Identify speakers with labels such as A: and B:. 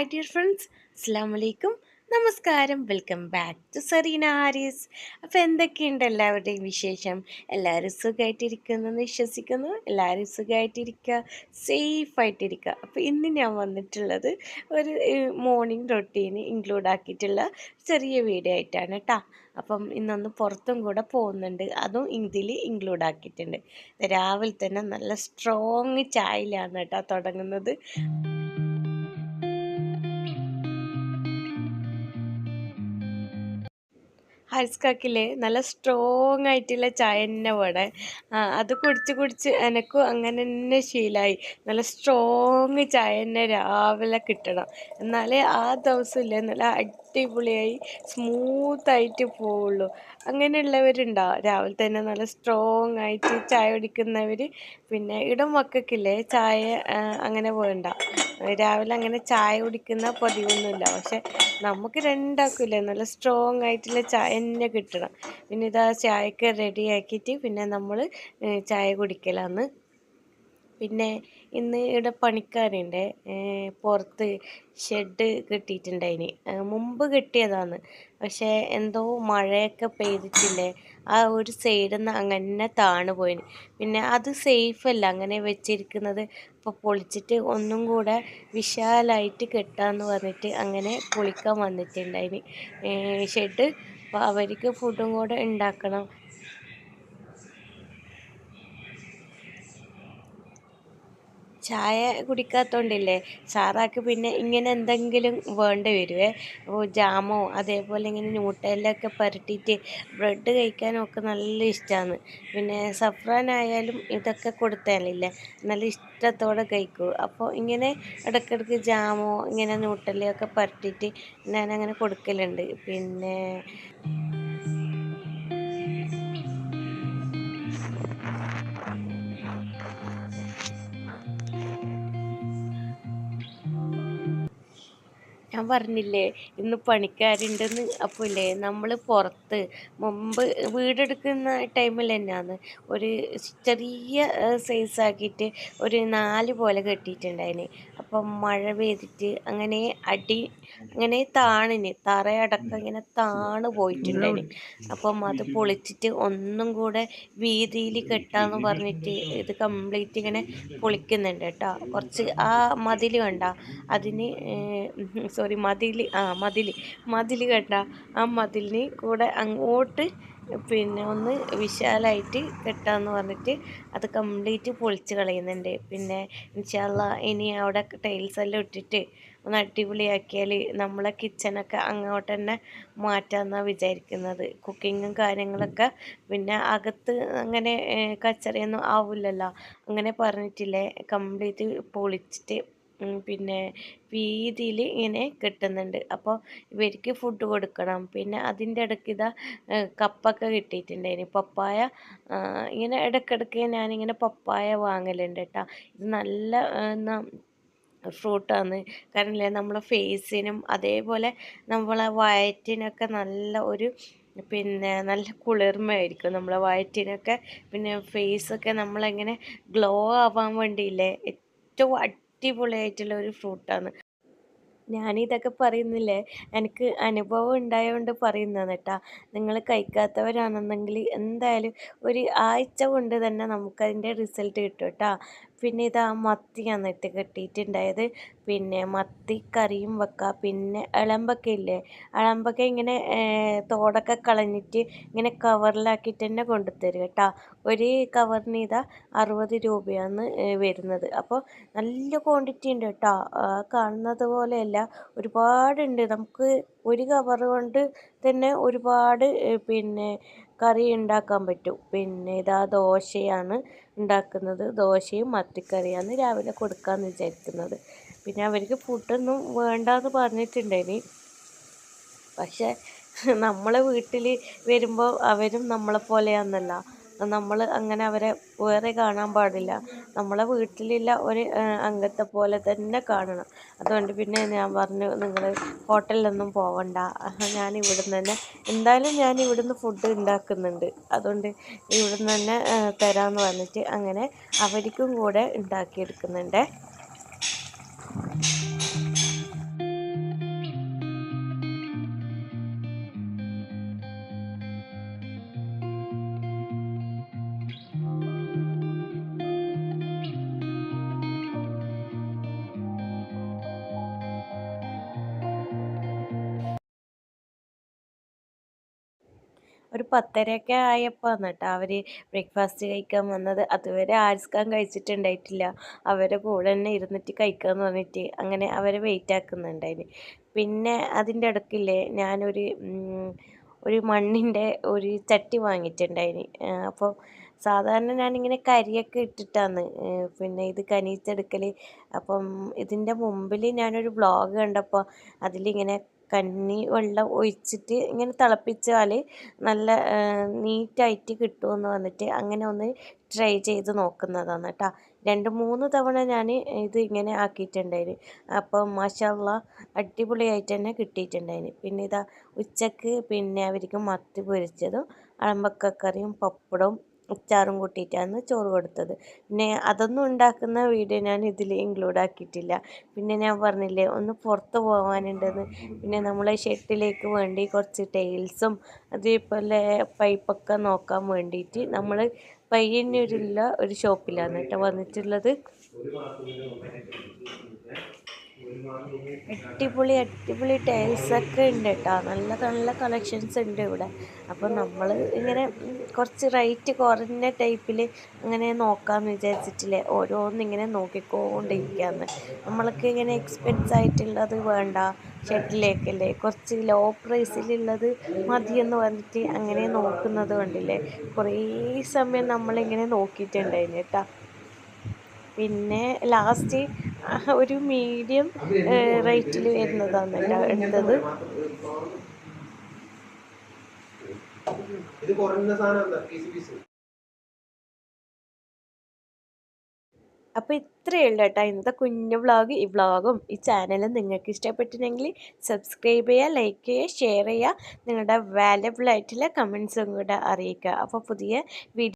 A: Hi dear friends, അസ്സാം വലൈക്കും, നമസ്കാരം. Welcome back to Sareena Haris. അപ്പോൾ എന്തൊക്കെയുണ്ട് എല്ലാവരുടെയും വിശേഷം? എല്ലാവരും സുഖമായിട്ടിരിക്കുന്നു എന്ന് വിശ്വസിക്കുന്നു. എല്ലാവരും സുഖമായിട്ടിരിക്കുക, സേഫായിട്ടിരിക്കുക. അപ്പോൾ ഇന്ന് ഞാൻ വന്നിട്ടുള്ളത് ഒരു മോർണിംഗ് റൊട്ടീന് ഇൻക്ലൂഡ് ആക്കിയിട്ടുള്ള ചെറിയ വീഡിയോ ആയിട്ടാണ് കേട്ടോ. അപ്പം ഇന്നൊന്ന് പുറത്തും കൂടെ പോകുന്നുണ്ട്, അതും ഇതിൽ ഇൻക്ലൂഡ് ആക്കിയിട്ടുണ്ട്. രാവിലെ തന്നെ നല്ല സ്ട്രോങ് ചായയിലാണ് കേട്ടോ തുടങ്ങുന്നത്. ഐസ്കാക്കില്ലേ നല്ല സ്ട്രോങ് ആയിട്ടുള്ള ചായ തന്നെ വേണേ. അത് കുടിച്ച് കുടിച്ച് എനക്കും അങ്ങനെ തന്നെ ശീലമായി. നല്ല സ്ട്രോങ് ചായ തന്നെ രാവിലെ കിട്ടണം, എന്നാലേ ആ ദിവസമില്ലേ നല്ല അടിപൊളിയായി സ്മൂത്തായിട്ട് പോവുള്ളൂ. അങ്ങനെയുള്ളവരുണ്ടാവും രാവിലെ തന്നെ നല്ല സ്ട്രോങ് ആയിട്ട് ചായ കുടിക്കുന്നവർ. പിന്നെ ഇടം മക്കൾക്കില്ലേ ചായ അങ്ങനെ വേണ്ട, രാവിലെ അങ്ങനെ ചായ കുടിക്കുന്ന പതിവൊന്നുമില്ല. പക്ഷെ നമുക്ക് രണ്ടാക്കില്ലേ നല്ല സ്ട്രോങ് ആയിട്ടുള്ള ചായ തന്നെ കിട്ടണം. പിന്നെ ഇതാ ചായയൊക്കെ റെഡി ആക്കിയിട്ട് പിന്നെ നമ്മൾ ചായ കുടിക്കലാന്ന്. പിന്നെ ഇന്ന് ഇവിടെ പണിക്കാരുണ്ട്, പുറത്ത് ഷെഡ് കെട്ടിയിട്ടുണ്ടായിന്. മുമ്പ് കെട്ടിയതാണ്, പക്ഷേ എന്തോ മഴയൊക്കെ പെയ്തിട്ടില്ലേ ആ ഒരു സൈഡിൽ നിന്ന് അങ്ങനെ താണു പോയിന്. പിന്നെ അത് സേഫല്ല അങ്ങനെ വെച്ചിരിക്കുന്നത്. അപ്പോൾ പൊളിച്ചിട്ട് ഒന്നും കൂടെ വിശാലായിട്ട് കെട്ടാന്ന് പറഞ്ഞിട്ട് അങ്ങനെ പൊളിക്കാൻ വന്നിട്ടുണ്ടായിന് ഷെഡ്. അപ്പോൾ അവർക്ക് ഫുഡും കൂടെ ഉണ്ടാക്കണം. ചായ കുടിക്കാത്തോണ്ടില്ലേ സാറാക്ക് പിന്നെ ഇങ്ങനെ എന്തെങ്കിലും വേണ്ടി വരുവേ. അപ്പോൾ ജാമോ അതേപോലെ ഇങ്ങനെ ന്യൂട്ടെല്ലൊക്കെ പുരട്ടിയിട്ട് ബ്രെഡ് കഴിക്കാനൊക്കെ നല്ല ഇഷ്ടമാണ്. പിന്നെ സഫ്രാനായാലും ഇതൊക്കെ കൊടുത്താലില്ലേ നല്ല ഇഷ്ടത്തോടെ കഴിക്കും. അപ്പോൾ ഇങ്ങനെ ഇടയ്ക്കിടയ്ക്ക് ജാമോ ഇങ്ങനെ ന്യൂട്ടെല്ലയൊക്കെ പുരട്ടിയിട്ട് ഞാനങ്ങനെ കൊടുക്കലുണ്ട്. പിന്നെ ഞാൻ പറഞ്ഞില്ലേ ഇന്ന് പണിക്കാരുണ്ടെന്ന്. അപ്പോൾ ഇല്ലേ നമ്മൾ പുറത്ത് മുമ്പ് വീടെടുക്കുന്ന ടൈമിൽ തന്നെയാണ് ഒരു ചെറിയ സൈസാക്കിയിട്ട് ഒരു 4 പോലെ കെട്ടിയിട്ടുണ്ടായിന്. അപ്പം മഴ പെയ്തിട്ട് അങ്ങനെ അങ്ങനെ തറയടക്കം ഇങ്ങനെ താണ് പോയിട്ടുണ്ടായിന്. അപ്പം അത് പൊളിച്ചിട്ട് ഒന്നും കൂടെ വീതിയിൽ കെട്ടാന്ന് പറഞ്ഞിട്ട് ഇത് കംപ്ലീറ്റ് ഇങ്ങനെ പൊളിക്കുന്നുണ്ട് കേട്ടോ. കുറച്ച് ആ മതിൽ വേണ്ട അതിന് സോറി മതിൽ കണ്ട ആ മതിലിന് കൂടെ അങ്ങോട്ട് പിന്നെ ഒന്ന് വിശാലായിട്ട് കെട്ടാന്ന് പറഞ്ഞിട്ട് അത് കംപ്ലീറ്റ് പൊളിച്ച് കളയുന്നുണ്ട്. പിന്നെ ഇൻഷാ അള്ളാ ഇനി അവിടെ ടൈൽസ് എല്ലാം ഇട്ടിട്ട് ഒന്ന് അടിപൊളിയാക്കിയാൽ നമ്മളെ കിച്ചണൊക്കെ അങ്ങോട്ട് തന്നെ മാറ്റാമെന്നാണ് വിചാരിക്കുന്നത്. കുക്കിങ്ങും കാര്യങ്ങളൊക്കെ പിന്നെ അകത്ത് അങ്ങനെ കച്ചറയൊന്നും ആവില്ലല്ലോ. അങ്ങനെ പറഞ്ഞിട്ടില്ലേ കംപ്ലീറ്റ് പൊളിച്ചിട്ട് പിന്നെ വീതിയിൽ ഇങ്ങനെ കെട്ടുന്നുണ്ട്. അപ്പോൾ ഇവർക്ക് ഫുഡ് കൊടുക്കണം. പിന്നെ അതിൻ്റെ ഇടയ്ക്ക് ഇതാ കപ്പൊക്കെ കിട്ടിയിട്ടുണ്ടായിന്, പപ്പായ. ഇങ്ങനെ ഇടയ്ക്കിടയ്ക്ക് ഞാനിങ്ങനെ പപ്പായ വാങ്ങലുണ്ട് കേട്ടോ. ഇത് നല്ല ഫ്രൂട്ടാണ്. കാരണം നമ്മളെ ഫേസിനും അതേപോലെ നമ്മളെ വയറ്റിനൊക്കെ നല്ല ഒരു പിന്നെ നല്ല കുളിർമയായിരിക്കും നമ്മളെ വയറ്റിനൊക്കെ. പിന്നെ ഫേസൊക്കെ നമ്മളെങ്ങനെ ഗ്ലോ ആവാൻ വേണ്ടിയില്ലേ ഏറ്റവും അടിപൊളിയായിട്ടുള്ള ഒരു ഫ്രൂട്ടാണ്. ഞാനിതൊക്കെ പറയുന്നില്ലേ എനിക്ക് അനുഭവം ഉണ്ടായതുകൊണ്ട് പറയുന്നതാണ് കേട്ടോ. നിങ്ങൾ കഴിക്കാത്തവരാണെന്നെങ്കിൽ എന്തായാലും ഒരു ആഴ്ച കൊണ്ട് തന്നെ നമുക്കതിൻ്റെ റിസൾട്ട് കിട്ടും കേട്ടോ. പിന്നെ ഇതാ മത്തിയാണ് ഇട്ട് കെട്ടിയിട്ടുണ്ടായത്. പിന്നെ മത്തി കറിയും വെക്കാം. പിന്നെ ഇളമ്പക്ക ഇല്ലേ, ഇളമ്പക്ക ഇങ്ങനെ തോടൊക്കെ കളഞ്ഞിട്ട് ഇങ്ങനെ കവറിലാക്കിയിട്ട് തന്നെ കൊണ്ടുതരും കേട്ടോ. ഒരു കവറിന് ഇതാ 60 രൂപയാണ് വരുന്നത്. അപ്പോൾ നല്ല ക്വാണ്ടിറ്റി ഉണ്ട് കേട്ടോ. കാണുന്നത് പോലെയല്ല, ഒരുപാടുണ്ട്. നമുക്ക് ഒരു കവർ കൊണ്ട് തന്നെ ഒരുപാട് പിന്നെ കറി ഉണ്ടാക്കാൻ പറ്റും. പിന്നെ ഇതാ ദോശയാണ് ഉണ്ടാക്കുന്നത്. ദോശയും മത്തിക്കറിയാണ് രാവിലെ കൊടുക്കാമെന്ന് വിചാരിക്കുന്നത്. പിന്നെ അവർക്ക് ഫുഡൊന്നും വേണ്ടാന്ന് പറഞ്ഞിട്ടുണ്ടായിന്. പക്ഷെ നമ്മളെ വീട്ടിൽ വരുമ്പോൾ അവരും നമ്മളെ പോലെയാണെന്നല്ല. നമ്മൾ അങ്ങനെ അവരെ വേറെ കാണാൻ പാടില്ല. നമ്മളെ വീട്ടിലുള്ള ഒരു അംഗത്തെ പോലെ തന്നെ കാണണം. അതുകൊണ്ട് പിന്നെ ഞാൻ പറഞ്ഞു നിങ്ങൾ ഹോട്ടലിലൊന്നും പോവണ്ട, ഞാൻ ഇവിടുന്ന് തന്നെ എന്തായാലും ഞാൻ ഇവിടുന്ന് ഫുഡ് ഉണ്ടാക്കുന്നുണ്ട്, അതുകൊണ്ട് ഇവിടുന്ന് തന്നെ തരാമെന്ന് പറഞ്ഞിട്ട് അങ്ങനെ അവർക്കും കൂടെ ഉണ്ടാക്കിയെടുക്കുന്നുണ്ട്. ഒരു 10:30 ആയപ്പോഴാണ് കേട്ടോ അവർ ബ്രേക്ക്ഫാസ്റ്റ് കഴിക്കാൻ വന്നത്. അതുവരെ ആരിസ്ക്കാൻ കഴിച്ചിട്ടുണ്ടായിട്ടില്ല. അവരെ കൂടെ തന്നെ ഇരുന്നിട്ട് കഴിക്കാമെന്ന് പറഞ്ഞിട്ട് അങ്ങനെ അവരെ വെയിറ്റ് ആക്കുന്നുണ്ടായിന്. പിന്നെ അതിൻ്റെ ഇടയ്ക്കില്ലേ ഒരു മണ്ണിൻ്റെ ഒരു ചട്ടി വാങ്ങിയിട്ടുണ്ടായിന്. അപ്പോൾ സാധാരണ ഞാനിങ്ങനെ കരിയൊക്കെ ഇട്ടിട്ടാണ് പിന്നെ ഇത് കനീച്ചെടുക്കൽ. അപ്പം ഇതിൻ്റെ മുമ്പിൽ ഞാനൊരു വ്ളോഗ് കണ്ടപ്പോൾ അതിലിങ്ങനെ കഞ്ഞി വെള്ളം ഒഴിച്ചിട്ട് ഇങ്ങനെ തിളപ്പിച്ചാൽ നല്ല നീറ്റായിട്ട് കിട്ടുമെന്ന് വന്നിട്ട് അങ്ങനെ ഒന്ന് ട്രൈ ചെയ്ത് നോക്കുന്നതാണ് കേട്ടോ. 2-3 തവണ ഞാൻ ഇത് ഇങ്ങനെ ആക്കിയിട്ടുണ്ടായിന്. അപ്പം മാഷാ അള്ളാ അടിപൊളിയായിട്ട് തന്നെ കിട്ടിയിട്ടുണ്ടായിന്. പിന്നെ ഇതാ ഉച്ചക്ക് പിന്നെ അവർക്ക് മത്തി പൊരിച്ചതും അളമ്പക്കക്കറിയും പപ്പടവും അച്ചാറും കൂട്ടിയിട്ടാണ് ചോറ് കൊടുത്തത്. പിന്നെ അതൊന്നും ഉണ്ടാക്കുന്ന വീഡിയോ ഞാൻ ഇതിൽ ഇൻക്ലൂഡ് ആക്കിയിട്ടില്ല. പിന്നെ ഞാൻ പറഞ്ഞില്ലേ ഒന്ന് പുറത്ത് പോകാനുണ്ടെന്ന്. പിന്നെ നമ്മളെ ഷെഡിലേക്ക് വേണ്ടി കുറച്ച് ടൈൽസും അതേപോലെ പൈപ്പൊക്കെ നോക്കാൻ വേണ്ടിയിട്ട് നമ്മൾ പയ്യന്നൂരുള്ള ഒരു ഷോപ്പിലാണ് കേട്ടോ വന്നിട്ടുള്ളത്. അടിപൊളി അടിപൊളി ടൈൽസൊക്കെ ഉണ്ട് കേട്ടോ. നല്ല നല്ല കളക്ഷൻസ് ഉണ്ട് ഇവിടെ. അപ്പോൾ നമ്മൾ ഇങ്ങനെ കുറച്ച് റേറ്റ് കുറഞ്ഞ ടൈപ്പിൽ അങ്ങനെ നോക്കാമെന്ന് വിചാരിച്ചിട്ടില്ലേ ഓരോന്നിങ്ങനെ നോക്കിക്കൊണ്ടിരിക്കുകയാണ്. നമ്മൾക്ക് ഇങ്ങനെ എക്സ്പെൻസ് ആയിട്ടുള്ളത് വേണ്ട, ഷെഡിലേക്കല്ലേ കുറച്ച് ലോ പ്രൈസിലുള്ളത് മതിയെന്ന് പറഞ്ഞിട്ട് അങ്ങനെ നോക്കുന്നത് കണ്ടില്ലേ. കുറേ സമയം നമ്മളിങ്ങനെ നോക്കിയിട്ടുണ്ടായിരുന്നു കേട്ടോ. പിന്നെ ലാസ്റ്റ് ഒരു മീഡിയം റേറ്റിൽ വരുന്നതാണ് കേട്ടോ എടുത്തത്. അപ്പോൾ ഇത്രയേ ഉള്ളൂ കേട്ടോ ഇന്നത്തെ കുഞ്ഞു വ്ളോഗ്. ഈ വ്ളോഗും ഈ ചാനലും നിങ്ങൾക്ക് ഇഷ്ടപ്പെട്ടിട്ടുണ്ടെങ്കിൽ സബ്സ്ക്രൈബ് ചെയ്യുക, ലൈക്ക് ചെയ്യുക, ഷെയർ ചെയ്യുക, നിങ്ങളുടെ വാല്യബിൾ ആയിട്ടുള്ള കമൻസും കൂടെ അറിയിക്കുക. അപ്പോൾ പുതിയ വീഡിയോ